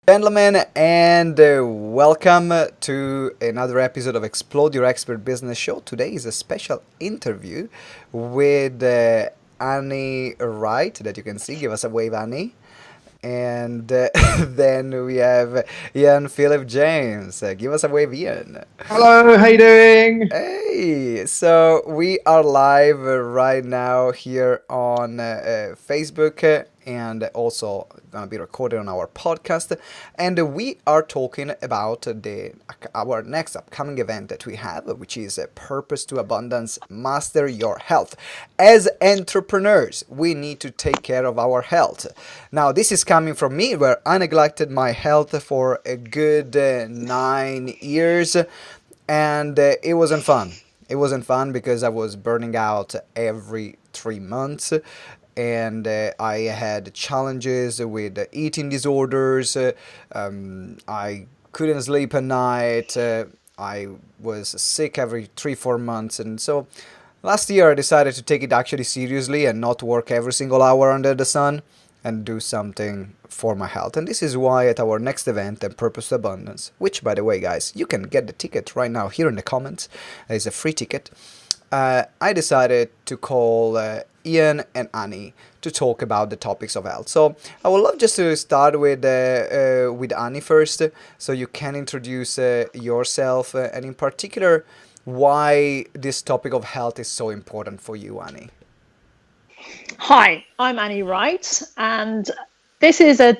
Gentlemen, and welcome to another episode of Explode Your Expert Business Show. Today is a special interview with Annie Wright that you can see. Give us a wave, Annie. And then we have Ian Philip James. Give us a wave, Ian. Hello, how you doing? Hey, so we are live right now here on Facebook and also gonna be recorded on our podcast. And we are talking about the our next upcoming event that we have, which is Purpose to Abundance, Master Your Health. As entrepreneurs, we need to take care of our health. Now, this is coming from me, where I neglected my health for a good 9 years, and it wasn't fun. It wasn't fun because I was burning out every 3 months, and I had challenges with eating disorders. I couldn't sleep at night. I was sick every 3-4 months, and so last year I decided to take it actually seriously and not work every single hour under the sun and do something for my health. And this is why at our next event, and Purpose to Abundance, which, by the way, guys, you can get the ticket right now here in the comments. It's a free ticket. I decided to call Ian and Annie to talk about the topics of health. So I would love just to start with Annie first, so you can introduce yourself and in particular why this topic of health is so important for you, Annie. Hi, I'm Annie Wright, and this is a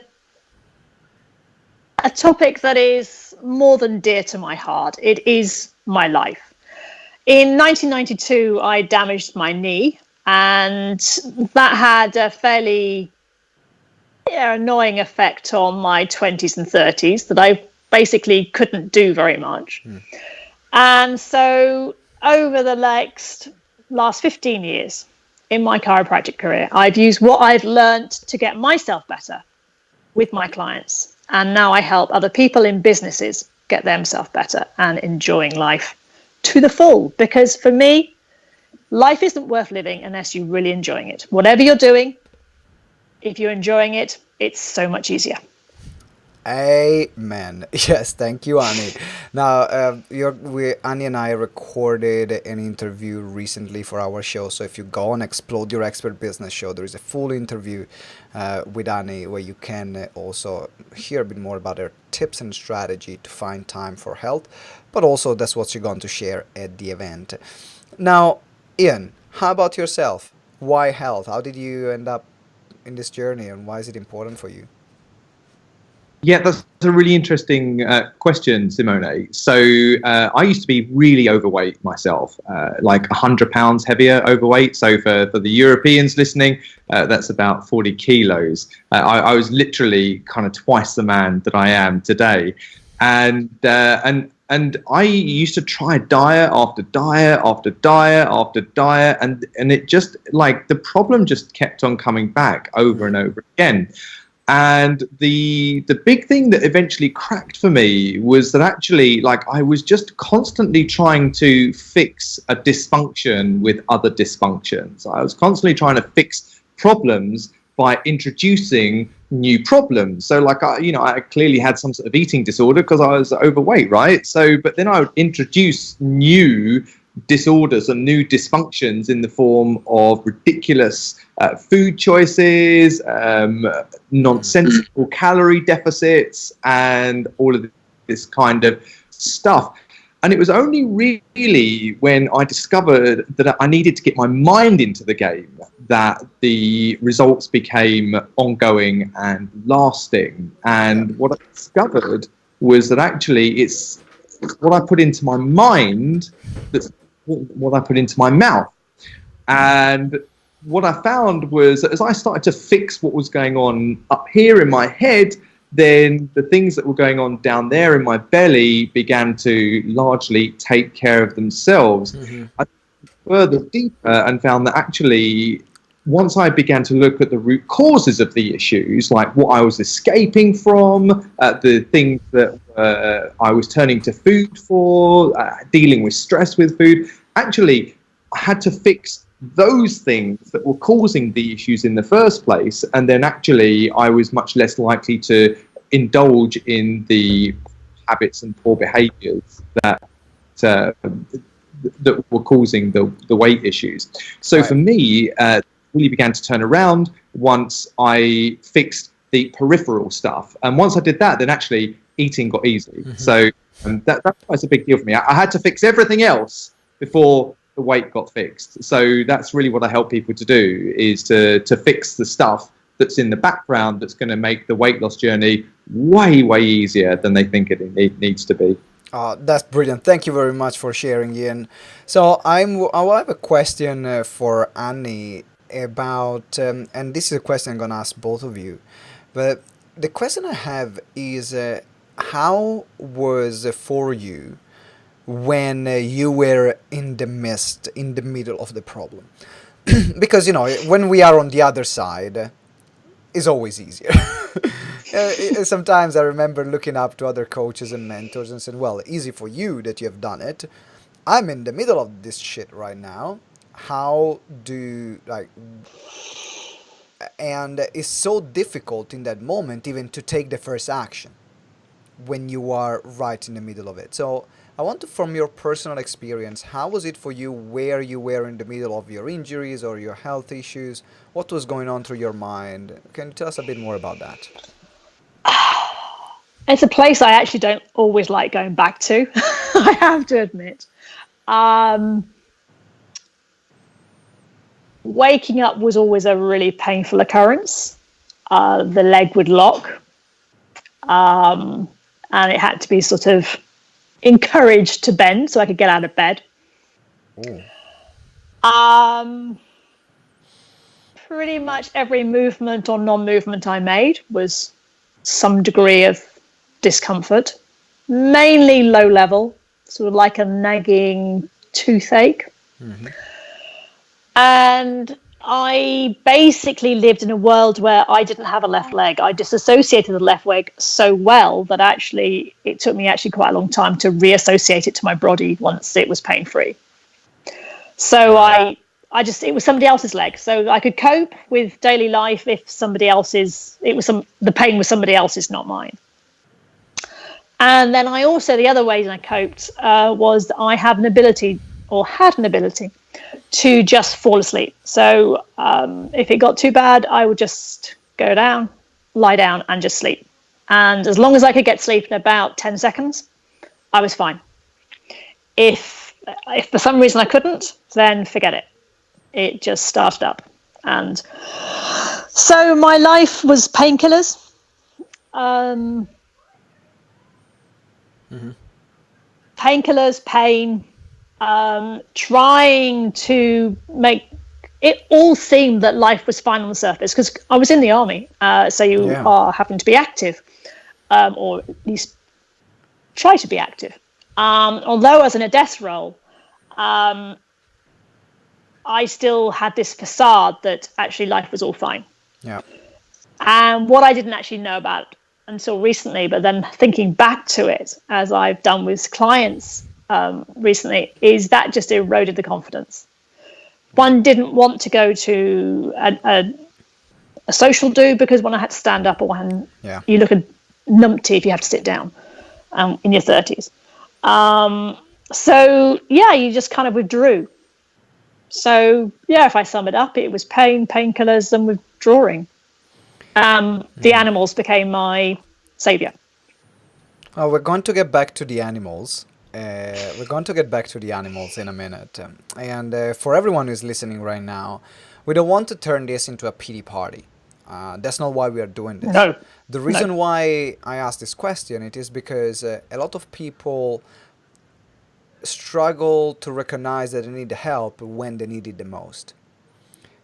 topic that is more than dear to my heart. It is my life. In 1992, I damaged my knee, and that had a fairly annoying effect on my 20s and 30s that I basically couldn't do very much. And so over the last 15 years, in my chiropractic career, I've used what I've learned to get myself better with my clients. And now I help other people in businesses get themselves better and enjoying life to the full. Because for me, life isn't worth living unless you're really enjoying it. Whatever you're doing, if you're enjoying it, it's so much easier. Amen. Yes, thank you, Annie. Now, Annie and I recorded an interview recently for our show. So if you go on Explode Your Expert Business Show, there is a full interview with Annie where you can also hear a bit more about her tips and strategy to find time for health. But also that's what you're going to share at the event. Now, Ian, how about yourself? Why health? How did you end up in this journey, and why is it important for you? Yeah, that's a really interesting question, Simone. So I used to be really overweight myself, like 100 pounds heavier overweight. So for the Europeans listening, that's about 40 kilos. I was literally kind of twice the man that I am today. And I used to try diet after diet after diet after diet, and it just, like, the problem just kept on coming back over and over again. And the big thing that eventually cracked for me was that actually, like, I was just constantly trying to fix a dysfunction with other dysfunctions. I was constantly trying to fix problems by introducing new problems. So, like, I clearly had some sort of eating disorder because I was overweight, right? So, but then I would introduce new disorders and new dysfunctions in the form of ridiculous food choices, nonsensical calorie deficits, and all of this kind of stuff. And it was only really when I discovered that I needed to get my mind into the game that the results became ongoing and lasting. And what I discovered was that actually it's what I put into my mind that's what I put into my mouth. And what I found was that as I started to fix what was going on up here in my head, then the things that were going on down there in my belly began to largely take care of themselves. I further deeper and found that actually, once I began to look at the root causes of the issues, like what I was escaping from, the things that I was turning to food for, dealing with stress with food, actually, I had to fix those things that were causing the issues in the first place. And then actually, I was much less likely to indulge in the habits and poor behaviors uh, that were causing the weight issues. So Right. for me, really began to turn around once I fixed the peripheral stuff. And once I did that, then actually eating got easy. So that's a big deal for me. I had to fix everything else before the weight got fixed. So that's really what I help people to do, is to fix the stuff that's in the background that's going to make the weight loss journey way, way easier than they think it needs to be. That's brilliant. Thank you very much for sharing, Ian. So I have a question for Annie about, and this is a question I'm gonna ask both of you. But the question I have is, how was for you when you were in the midst, in the middle of the problem? Because when we are on the other side, it's always easier. Sometimes I remember looking up to other coaches and mentors and said, well, easy for you that you have done it. I'm in the middle of this shit right now. How do, like, and it's so difficult in that moment even to take the first action when you are right in the middle of it. So I want to, from your personal experience, how was it for you where you were in the middle of your injuries or your health issues? What was going on through your mind? Can you tell us a bit more about that? It's a place I actually don't always like going back to, I have to admit. Waking up was always a really painful occurrence. The leg would lock, and it had to be sort of encouraged to bend so I could get out of bed. Ooh. Pretty much every movement or non-movement I made was some degree of discomfort, mainly low level, sort of like a nagging toothache. And I basically lived in a world where I didn't have a left leg. I disassociated the left leg so well that actually it took me actually quite a long time to reassociate it to my body once it was pain-free. So it was somebody else's leg. So I could cope with daily life if the pain was somebody else's, not mine. And then the other ways I coped was that I had an ability to just fall asleep. So if it got too bad, I would just go down, lie down and just sleep. And as long as I could get sleep in about 10 seconds, I was fine. If for some reason I couldn't, then forget it. It just started up. And so my life was painkillers. Painkillers, pain, trying to make it all seem that life was fine on the surface, because I was in the army, so you are having to be active, or at least try to be active. Although I was in a desk role, I still had this facade that actually life was all fine. Yeah. And what I didn't actually know about until recently, but then thinking back to it, as I've done with clients recently, is that just eroded the confidence. One didn't want to go to a social do, because when I had to stand up, or when you look a numpty if you have to sit down in your 30s. You just kind of withdrew. So, if I sum it up, it was pain, painkillers, and withdrawing. The animals became my savior. Well, we're going to get back to the animals. We're going to get back to the animals in a minute. And for everyone who's listening right now, we don't want to turn this into a pity party. That's not why we are doing this. No. The reason why I asked this question, it is because a lot of people struggle to recognize that they need help when they need it the most.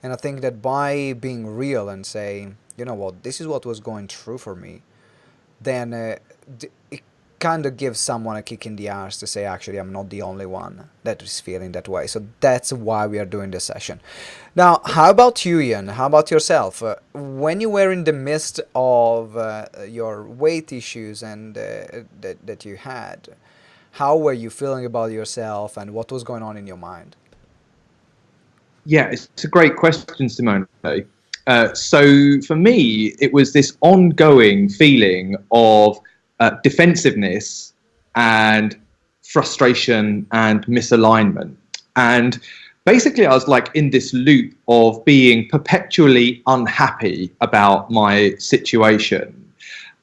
And I think that by being real and saying, you know what, this is what was going through for me, then it kind of gives someone a kick in the arse to say, actually, I'm not the only one that is feeling that way. So that's why we are doing this session. Now, how about you, Ian? How about yourself? When you were in the midst of your weight issues and that you had, how were you feeling about yourself, and what was going on in your mind? Yeah, it's a great question, Simone. So for me, it was this ongoing feeling of defensiveness and frustration and misalignment. And basically, I was like in this loop of being perpetually unhappy about my situation.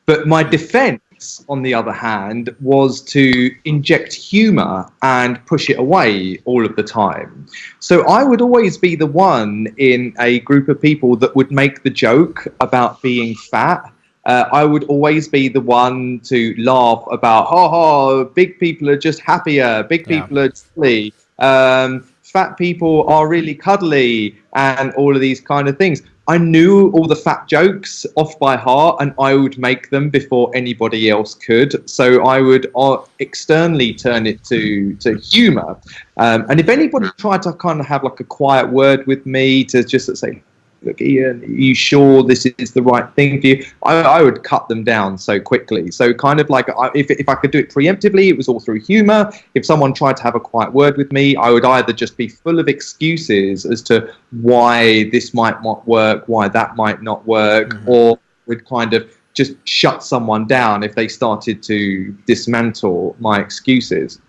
But my defense, on the other hand, was to inject humor and push it away all of the time. So I would always be the one in a group of people that would make the joke about being fat. I would always be the one to laugh about, big people are just happier, big people are silly, fat people are really cuddly, and all of these kind of things. I knew all the fat jokes off by heart, and I would make them before anybody else could. So I would externally turn it to humor. And if anybody tried to kind of have like a quiet word with me to just say, look, Ian, are you sure this is the right thing for you? I would cut them down so quickly. So kind of like if I could do it preemptively, it was all through humor. If someone tried to have a quiet word with me, I would either just be full of excuses as to why this might not work, why that might not work, or would kind of just shut someone down if they started to dismantle my excuses.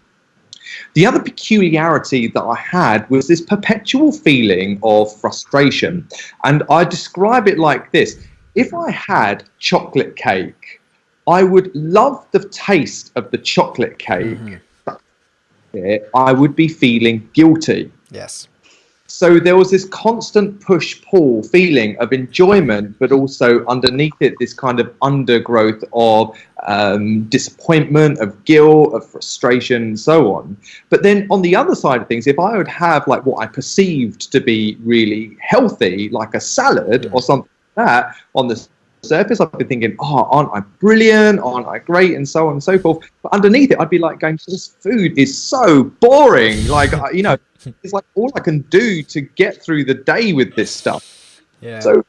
The other peculiarity that I had was this perpetual feeling of frustration. And I describe it like this. If I had chocolate cake, I would love the taste of the chocolate cake. I would be feeling guilty. Yes. So there was this constant push-pull feeling of enjoyment, but also underneath it, this kind of undergrowth of disappointment, of guilt, of frustration, and so on. But then on the other side of things, if I would have like what I perceived to be really healthy, like a salad or something like that, on the surface, I'd be thinking, aren't I brilliant? Aren't I great? And so on and so forth. But underneath it, I'd be like going, this food is so boring. Like, it's like all I can do to get through the day with this stuff. Yeah. So,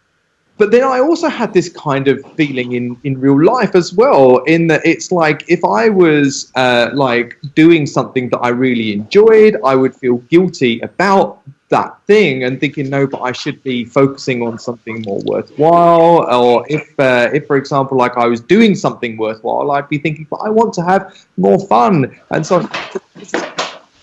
but then I also had this kind of feeling in real life as well, in that it's like if I was like doing something that I really enjoyed, I would feel guilty about that thing and thinking, no, but I should be focusing on something more worthwhile. Or if for example, like I was doing something worthwhile, I'd be thinking, but I want to have more fun. And so it's a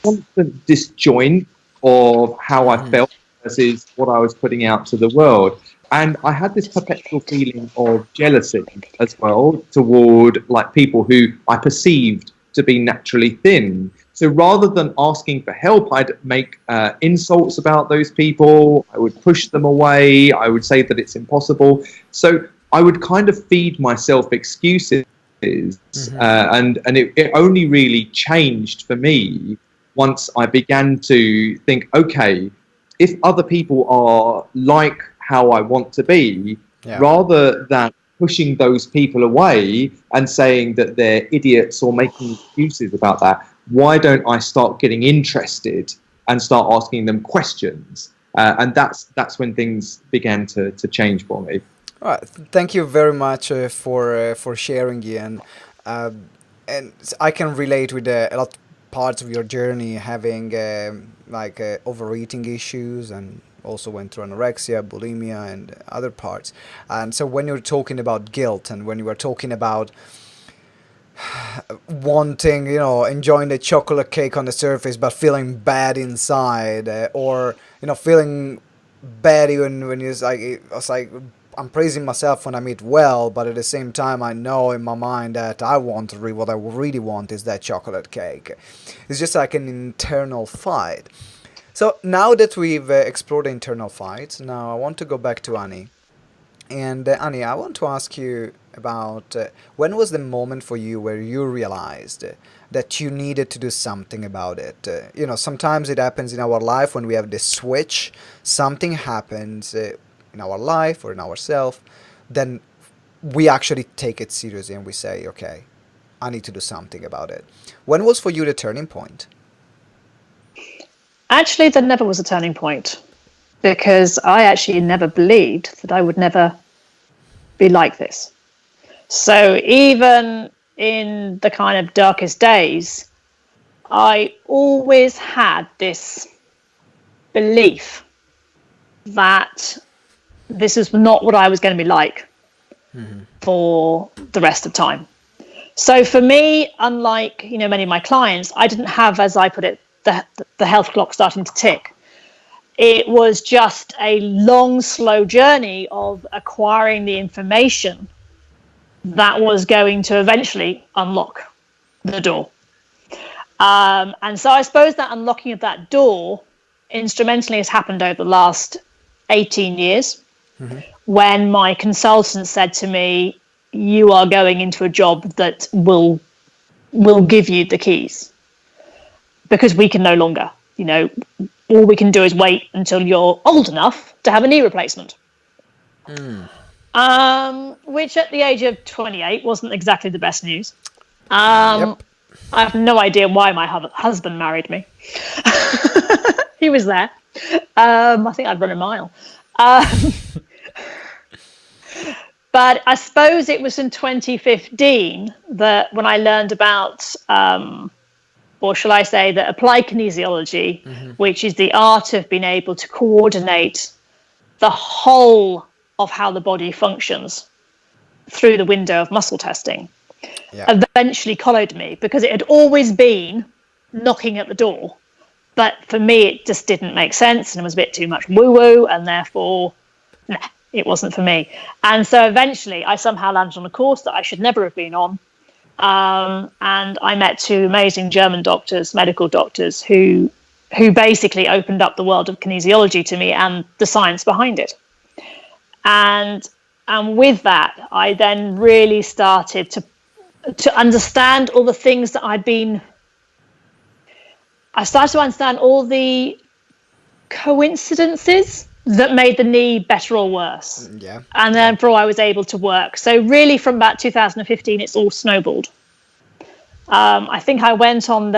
constant disjoint of how I felt versus what I was putting out to the world. And I had this perpetual feeling of jealousy as well toward like people who I perceived to be naturally thin. So rather than asking for help, I'd make insults about those people. I would push them away. I would say that it's impossible. So I would kind of feed myself excuses. And it only really changed for me once I began to think, okay, if other people are like how I want to be, rather than pushing those people away and saying that they're idiots or making excuses about that, why don't I start getting interested and start asking them questions? And that's when things began to change for me. All right. Thank you very much for sharing, Ian. And I can relate with a lot of parts of your journey, having overeating issues, and also went through anorexia, bulimia, and other parts. And so when you're talking about guilt, and when you were talking about wanting, enjoying the chocolate cake on the surface, but feeling bad inside, or feeling bad even when it's like I'm praising myself when I eat well, but at the same time I know in my mind that what I really want is that chocolate cake. It's just like an internal fight. So now that we've explored the internal fights, now I want to go back to Annie. And Annie, I want to ask you about when was the moment for you where you realized that you needed to do something about it? Sometimes it happens in our life when we have this switch. Something happens in our life or in ourselves, then we actually take it seriously and we say, okay, I need to do something about it. When was for you the turning point? Actually, there never was a turning point, because I actually never believed that I would never be like this. So even in the kind of darkest days, I always had this belief that this is not what I was going to be like for the rest of time. So for me, unlike many of my clients, I didn't have, as I put it, the health clock starting to tick. It was just a long, slow journey of acquiring the information that was going to eventually unlock the door. And so I suppose that unlocking of that door instrumentally has happened over the last 18 years, when my consultant said to me, you are going into a job that will give you the keys, because we can no longer, all we can do is wait until you're old enough to have a knee replacement. Which at the age of 28 wasn't exactly the best news. Yep. I have no idea why my husband married me. He was there. I think I'd run a mile. But I suppose it was in 2015 that when I learned about, or shall I say, that applied kinesiology, which is the art of being able to coordinate the whole of how the body functions through the window of muscle testing, eventually collared me, because it had always been knocking at the door. But for me, it just didn't make sense, and it was a bit too much woo-woo, and therefore, it wasn't for me. And so eventually I somehow landed on a course that I should never have been on. And I met two amazing German doctors, medical doctors, who basically opened up the world of kinesiology to me and the science behind it. And with that, I then really started to understand all the things that I started to understand all the coincidences that made the knee better or worse. Yeah. And then I was able to work. So really from about 2015, it's all snowballed. I think I went on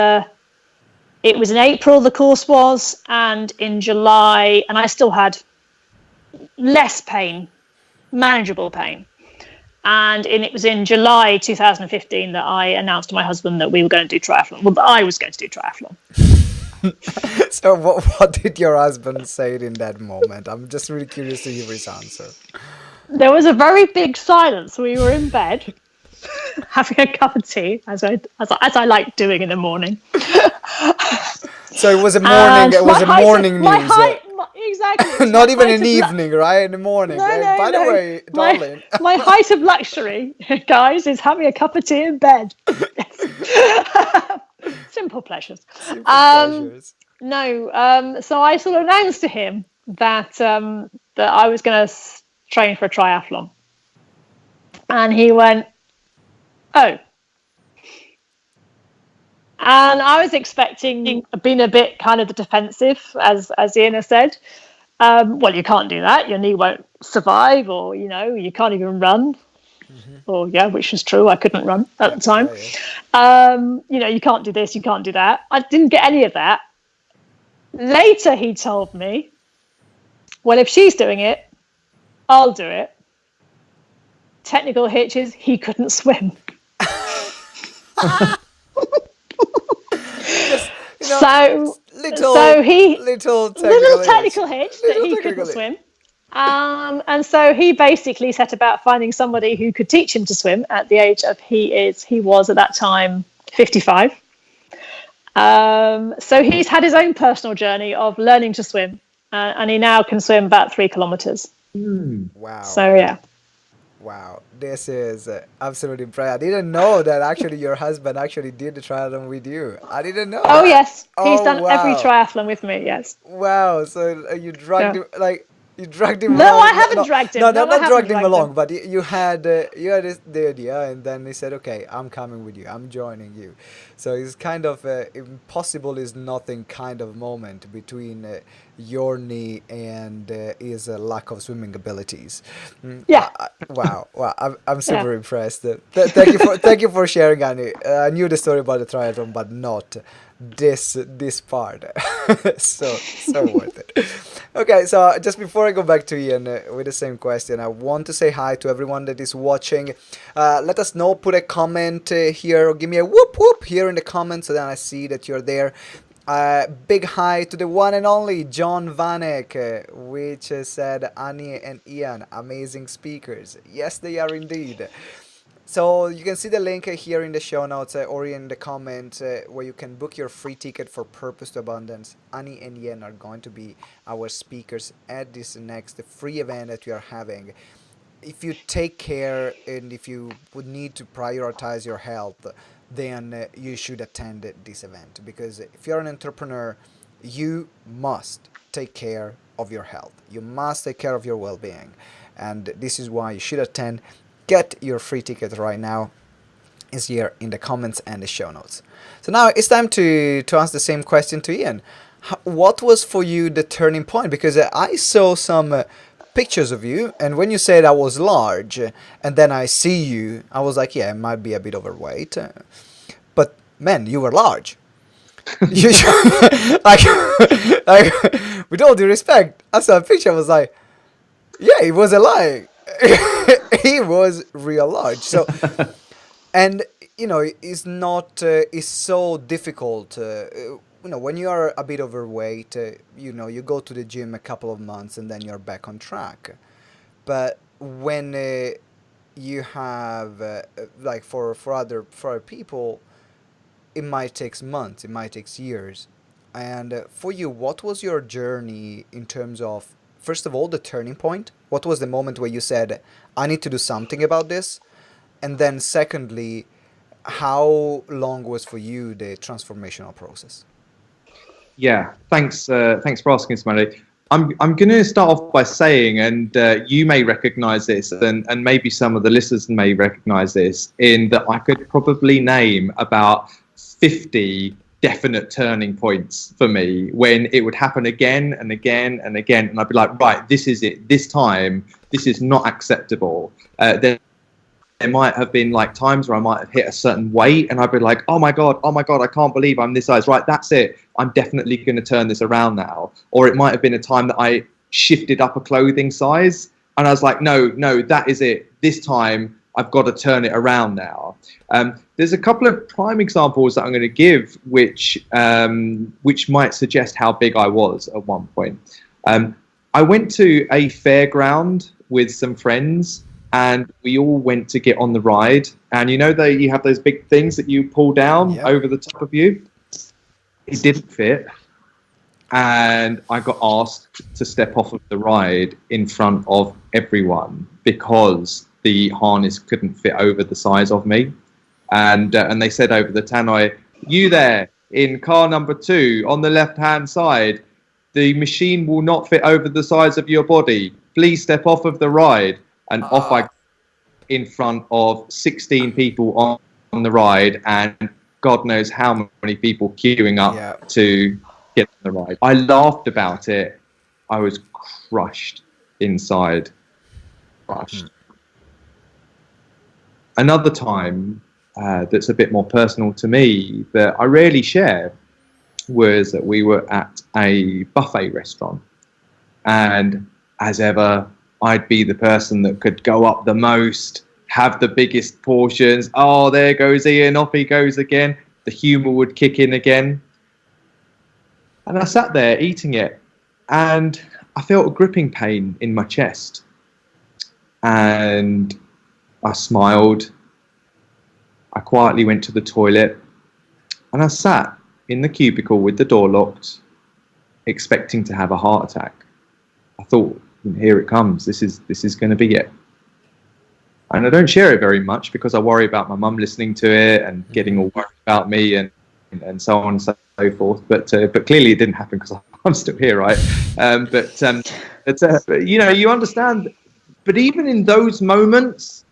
it was in April, the course was, and in July, and I still had less pain, manageable pain. And it was in July 2015 that I announced to my husband that we were going to do triathlon. Well, that I was going to do triathlon. So what did your husband say in that moment? I'm just really curious to hear his answer. There was a very big silence. We were in bed having a cup of tea, as I like doing in the morning. So it was a morning. It was a morning news. Exactly. Not even an evening, right? In the morning. No, By the way, darling. My height of luxury, guys, is having a cup of tea in bed. Simple pleasures. Simple pleasures. No, so I sort of announced to him that I was going to train for a triathlon, and he went, "Oh." And I was expecting, being a bit kind of the defensive, as Ian has said. Well, you can't do that. Your knee won't survive, or you can't even run. Or which is true. I couldn't run at the time. You can't do this, you can't do that. I didn't get any of that. Later, he told me, well, if she's doing it, I'll do it. Technical hitch is he couldn't swim. Little technical hitch that he couldn't swim. And so he basically set about finding somebody who could teach him to swim at the age of he was at that time 55. So he's had his own personal journey of learning to swim, and he now can swim about 3 kilometers. Wow. So yeah. Wow, this is absolutely impressive. I didn't know that actually your husband actually did the triathlon with you. I didn't know. Oh yes, he's done every triathlon with me. Yes. Wow, so you dragged him, you dragged him No, along. I haven't dragged him. No, No, not dragged him along, but you had the idea, and then he said, "Okay, I'm coming with you. I'm joining you." So it's kind of impossible is nothing kind of moment between your knee and his lack of swimming abilities. Yeah. Wow. I'm super impressed. Thank you for sharing, Annie. I knew the story about the triathlon, but not this part. so worth it. Okay, so just before I go back to Ian with the same question, I want to say hi to everyone that is watching. Let us know, put a comment here, or give me a whoop whoop here in the comments, so then I see that you're there. Big hi to the one and only John Vanek, which said Annie and Ian, amazing speakers. Yes, they are indeed. So you can see the link here in the show notes or in the comment where you can book your free ticket for Purpose to Abundance. Annie and Ian are going to be our speakers at this next free event that we are having. If you take care and if you would need to prioritize your health, then you should attend this event, because if you're an entrepreneur, you must take care of your health. You must take care of your well-being, and this is why you should attend. Get your free ticket right now. Is here in the comments and the show notes. So now it's time to ask the same question to Ian. What was for you the turning point? Because I saw some pictures of you, and when you said I was large, and then I see you, I was like, yeah, I might be a bit overweight, but man, you were large. You like, like, with all due respect, I saw a picture. I was like, yeah, it was a lie. He was real large. So, and it's not. It's so difficult. When you are a bit overweight, you go to the gym a couple of months and then you're back on track. But when you have like for other people, it might take months, it might take years. And for you, what was your journey in terms of, first of all, the turning point? What was the moment where you said, I need to do something about this? And then secondly, how long was for you the transformational process? Yeah, thanks for asking, Simone. I'm going to start off by saying, and you may recognize this, and maybe some of the listeners may recognize this, in that I could probably name about 50 definite turning points for me when it would happen again and again and again, and I'd be like, right, this is it. This time, this is not acceptable. There might have been like times where I might have hit a certain weight and I'd be like, oh my God, I can't believe I'm this size. Right, that's it. I'm definitely going to turn this around now. Or it might have been a time that I shifted up a clothing size and I was like, no, that is it. This time I've got to turn it around now. There's a couple of prime examples that I'm going to give which might suggest how big I was at one point. I went to a fairground with some friends, and we all went to get on the ride. And you have those big things that you pull down over the top of you. It didn't fit. And I got asked to step off of the ride in front of everyone because the harness couldn't fit over the size of me. And they said over the tannoy, you there in car number 2 on the left-hand side, the machine will not fit over the size of your body. Please step off of the ride. And off I in front of 16 people on the ride, and God knows how many people queuing up to get on the ride. I laughed about it. I was crushed inside. Crushed. Another time that's a bit more personal to me that I rarely share was that we were at a buffet restaurant, and as ever, I'd be the person that could go up the most, have the biggest portions. Oh, there goes Ian, off he goes again. The humour would kick in again. And I sat there eating it, and I felt a gripping pain in my chest. And I smiled. I quietly went to the toilet, and I sat in the cubicle with the door locked, expecting to have a heart attack. I thought, here it comes. This is going to be it. And I don't share it very much because I worry about my mum listening to it and getting all worried about me and so on and so forth. But clearly it didn't happen because I'm still here, right? You understand. But even in those moments,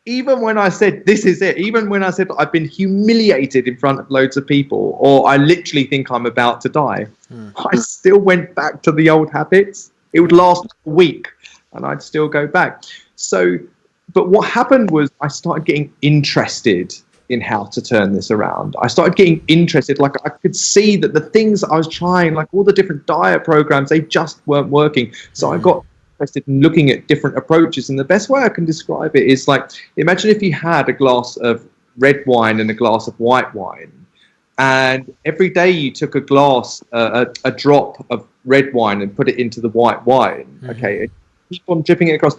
even when I said this is it, even when I said I've been humiliated in front of loads of people, or I literally think I'm about to die, I still went back to the old habits. It would last a week and I'd still go back. So, but what happened was I started getting interested in how to turn this around. I started getting interested, like I could see that the things I was trying, like all the different diet programs, they just weren't working. So I got interested in looking at different approaches, and the best way I can describe it is like, imagine if you had a glass of red wine and a glass of white wine. and every day you took a glass, a drop of red wine and put it into the white wine, okay, and keep on dripping it across.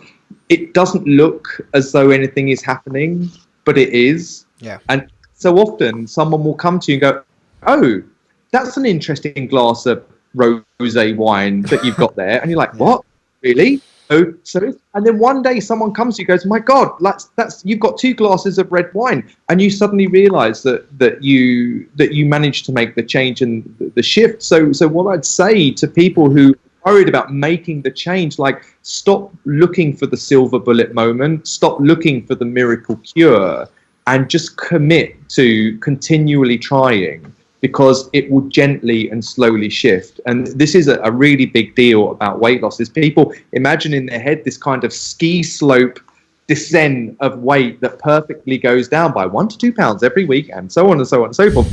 It doesn't look as though anything is happening, but it is. Yeah. And so often someone will come to you and go, "Oh, that's an interesting glass of rosé wine that you've got there," and you're like, "What? Really?" Oh, so, and then one day someone comes to you and goes, "My God, that's you've got 2 glasses of red wine," and you suddenly realise that you managed to make the change and the shift. So what I'd say to people who are worried about making the change, like, stop looking for the silver bullet moment, stop looking for the miracle cure, and just commit to continually trying, because it will gently and slowly shift. And this is a really big deal about weight loss, is people imagine in their head this kind of ski slope descent of weight that perfectly goes down by 1 to 2 pounds every week, and so on and so on and so forth.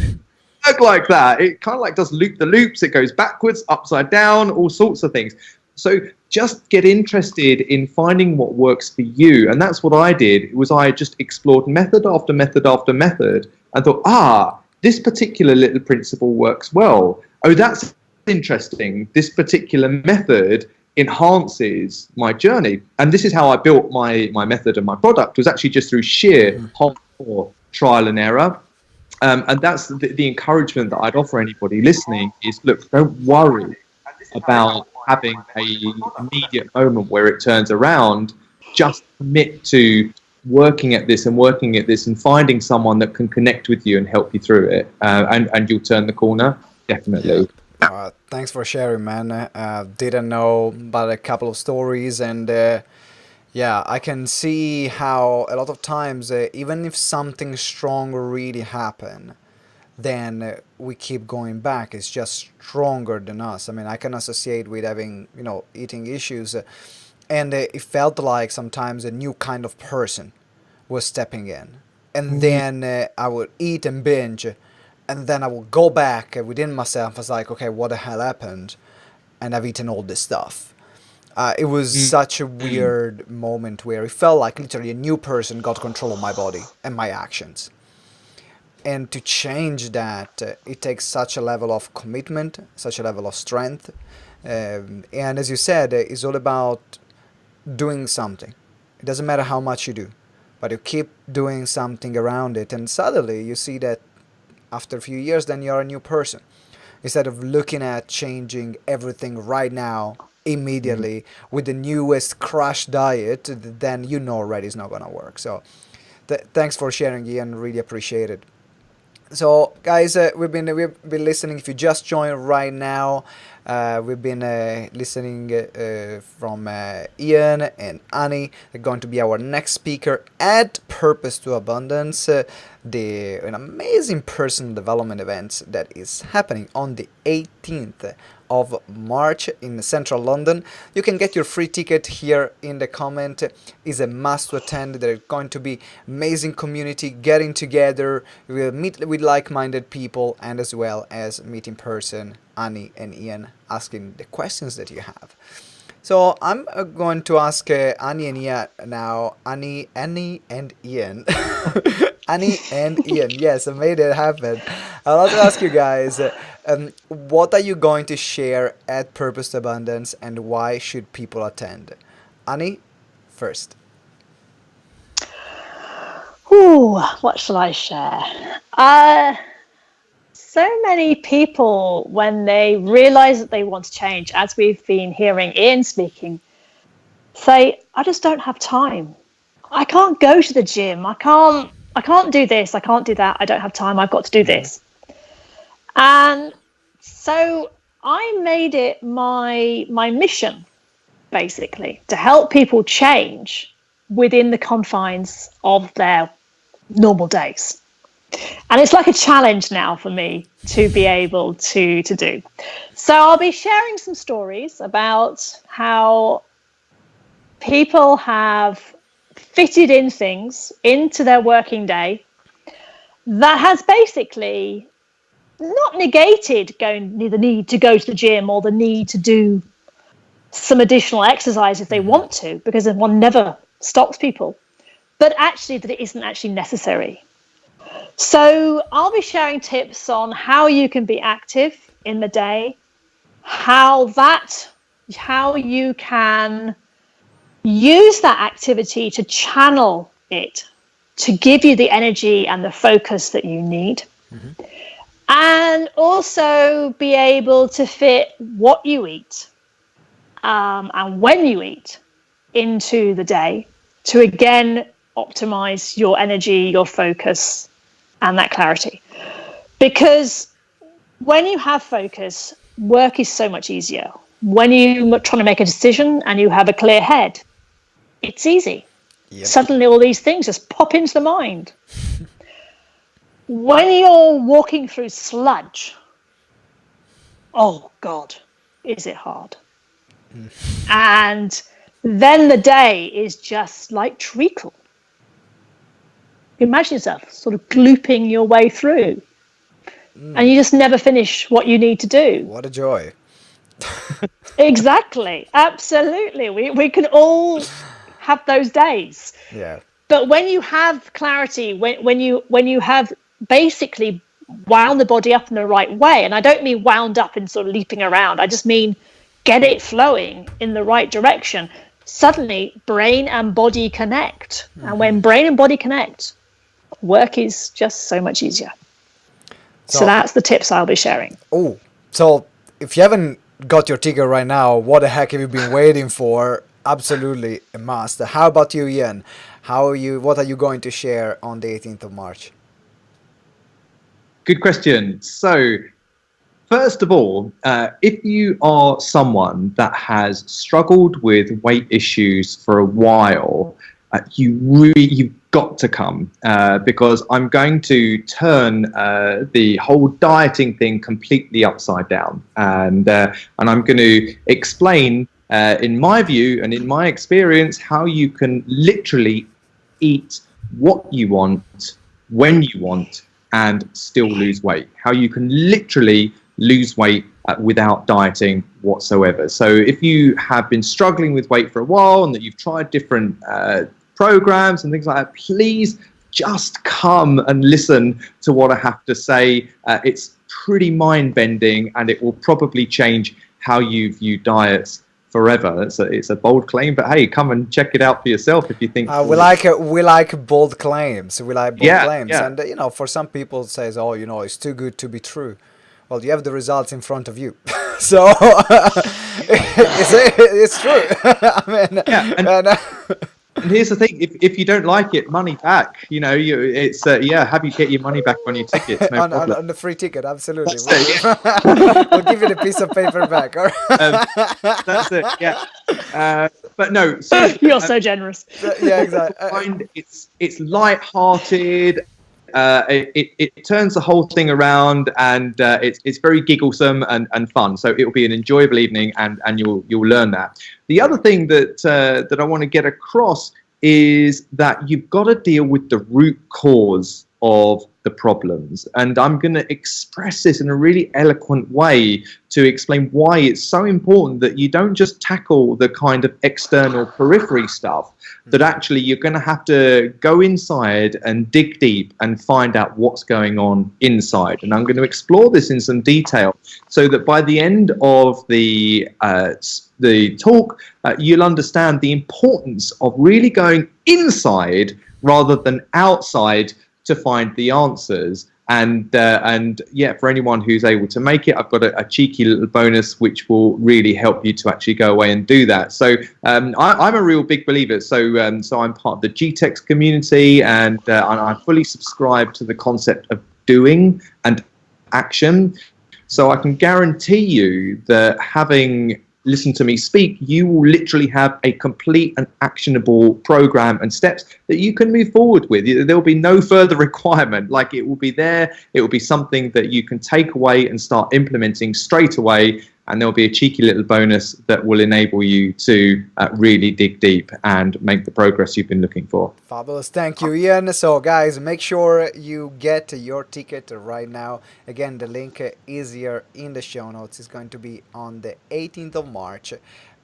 Look like that. It kind of like does loop the loops. It goes backwards, upside down, all sorts of things. So just get interested in finding what works for you. And that's what I did. I just explored method after method after method and thought, this particular little principle works well. Oh, that's interesting. This particular method enhances my journey. And this is how I built my method and my product, was actually just through sheer hardcore trial and error. And that's the encouragement that I'd offer anybody listening is, look, don't worry about having an immediate moment where it turns around. Just commit to working at this and finding someone that can connect with you and help you through it, and you'll turn the corner, definitely. Thanks for sharing, man. Didn't know about a couple of stories, and I can see how a lot of times, even if something strong really happen, then we keep going back. It's just stronger than us. I mean, I can associate with having, eating issues, and it felt like sometimes a new kind of person was stepping in. And then I would eat and binge, and then I would go back within myself. I was like, okay, what the hell happened? And I've eaten all this stuff. It was such a weird moment where it felt like literally a new person got control of my body and my actions. And to change that, it takes such a level of commitment, such a level of strength. And as you said, it's all about doing something. It doesn't matter how much you do, but you keep doing something around it. And suddenly you see that after a few years, then you're a new person. Instead of looking at changing everything right now, immediately, with the newest crash diet, then already it's not going to work. So thanks for sharing, Ian. Really appreciate it. So, guys, we've been listening. If you just joined right now, we've been listening from Ian and Annie. They're going to be our next speaker at Purpose to Abundance, an amazing personal development event that is happening on the 18th of March in central London. You can get your free ticket here in the comment. It's a must to attend. There's going to be amazing community getting together. We'll meet with like-minded people, and as well as meet in person Annie and Ian, asking the questions that you have. So I'm going to ask Annie and Ian now. Annie and Ian. Annie and Ian. Yes, I made it happen. I'll also ask you guys, what are you going to share at Purpose to Abundance, and why should people attend? Annie, first. Ooh, what shall I share? So many people, when they realize that they want to change, as we've been hearing Ian speaking, say, I just don't have time. I can't go to the gym. I can't do this. I can't do that. I don't have time. I've got to do this. And so I made it my mission, basically, to help people change within the confines of their normal days. And it's like a challenge now for me to be able to do. So I'll be sharing some stories about how people have fitted in things into their working day that has basically not negated the need to go to the gym or the need to do some additional exercise if they want to, because one never stops people, but actually that it isn't actually necessary. So I'll be sharing tips on how you can be active in the day, how you can use that activity to channel it to give you the energy and the focus that you need. And also be able to fit what you eat and when you eat into the day to again optimize your energy, your focus, and that clarity. Because when you have focus, work is so much easier. When you're trying to make a decision and you have a clear head, it's easy. Yep. Suddenly all these things just pop into the mind. When you're walking through sludge, oh God, is it hard? And then the day is just like treacle. Imagine yourself sort of glooping your way through. And you just never finish what you need to do. What a joy. Exactly. Absolutely. We can all have those days. Yeah. But when you have clarity, when you have basically wound the body up in the right way, and I don't mean wound up in sort of leaping around, I just mean get it flowing in the right direction, suddenly brain and body connect. And when brain and body connect, work is just so much easier. So that's the tips I'll be sharing. Oh, so if you haven't got your ticket right now, what the heck have you been waiting for? Absolutely a must. How about you, Ian? What are you going to share on the 18th of March? Good question. So, first of all, if you are someone that has struggled with weight issues for a while, you've got to come because I'm going to turn the whole dieting thing completely upside down, and I'm going to explain, in my view and in my experience, how you can literally eat what you want when you want and still lose weight. How you can literally lose weight without dieting whatsoever. So if you have been struggling with weight for a while and that you've tried different programs and things like that, please just come and listen to what I have to say. It's pretty mind-bending, and it will probably change how you view diets forever. It's a bold claim, but hey, come and check it out for yourself if you think. We like bold claims. We like bold claims, yeah. and for some people it says, oh, it's too good to be true. Well, you have the results in front of you, so it's true. I mean, and here's the thing: if you don't like it, money back. Have you get your money back on your tickets? No problem. On the free ticket, absolutely. We'll give you the piece of paper back. All right. That's it. Yeah. But no, you're so generous. Yeah, exactly. It's light-hearted. It turns the whole thing around, and it's very gigglesome and fun. So it will be an enjoyable evening, and you'll learn that. The other thing that I want to get across is that you've got to deal with the root cause of the problems, and I'm going to express this in a really eloquent way to explain why it's so important that you don't just tackle the kind of external periphery stuff, that actually you're going to have to go inside and dig deep and find out what's going on inside. And I'm going to explore this in some detail so that by the end of the talk, you'll understand the importance of really going inside rather than outside to find the answers. And for anyone who's able to make it, I've got a cheeky little bonus which will really help you to actually go away and do that. So I'm a real big believer. So I'm part of the GTeX community, and I fully subscribe to the concept of doing and action. So I can guarantee you that having listen to me speak, you will literally have a complete and actionable program and steps that you can move forward with. There will be no further requirement. Like, it will be there. It will be something that you can take away and start implementing straight away. And there'll be a cheeky little bonus that will enable you to really dig deep and make the progress you've been looking for. Fabulous. Thank you, Ian. So, guys, make sure you get your ticket right now. Again, the link is here in the show notes. It's going to be on the 18th of March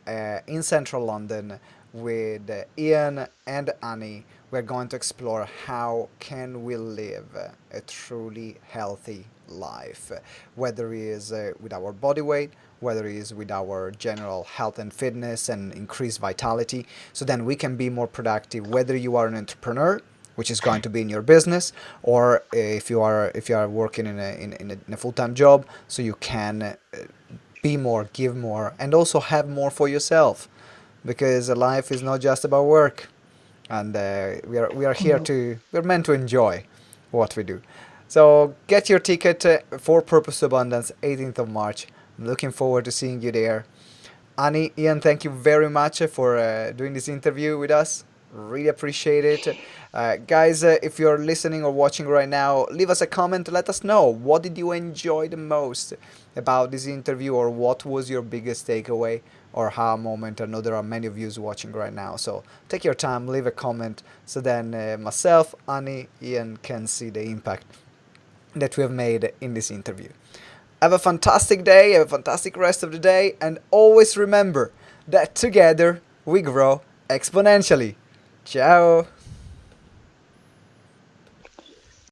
in central London with Ian and Annie. we're going to explore how can we live a truly healthy life, whether it is with our body weight, whether it is with our general health and fitness and increased vitality, so then we can be more productive, whether you are an entrepreneur, which is going to be in your business, or if you are working in a full-time job, so you can be more, give more, and also have more for yourself, because life is not just about work, and we are here to we're meant to enjoy what we do. So get your ticket for Purpose to Abundance, 18th of March. I'm looking forward to seeing you there. Annie, Ian, thank you very much for doing this interview with us. Really appreciate it. Guys, if you're listening or watching right now, leave us a comment. Let us know, what did you enjoy the most about this interview, or what was your biggest takeaway or aha moment. I know there are many of you watching right now. So take your time, leave a comment, so then myself, Annie, Ian can see the impact that we have made in this interview. Have a fantastic day, have a fantastic rest of the day, and always remember that together we grow exponentially. Ciao!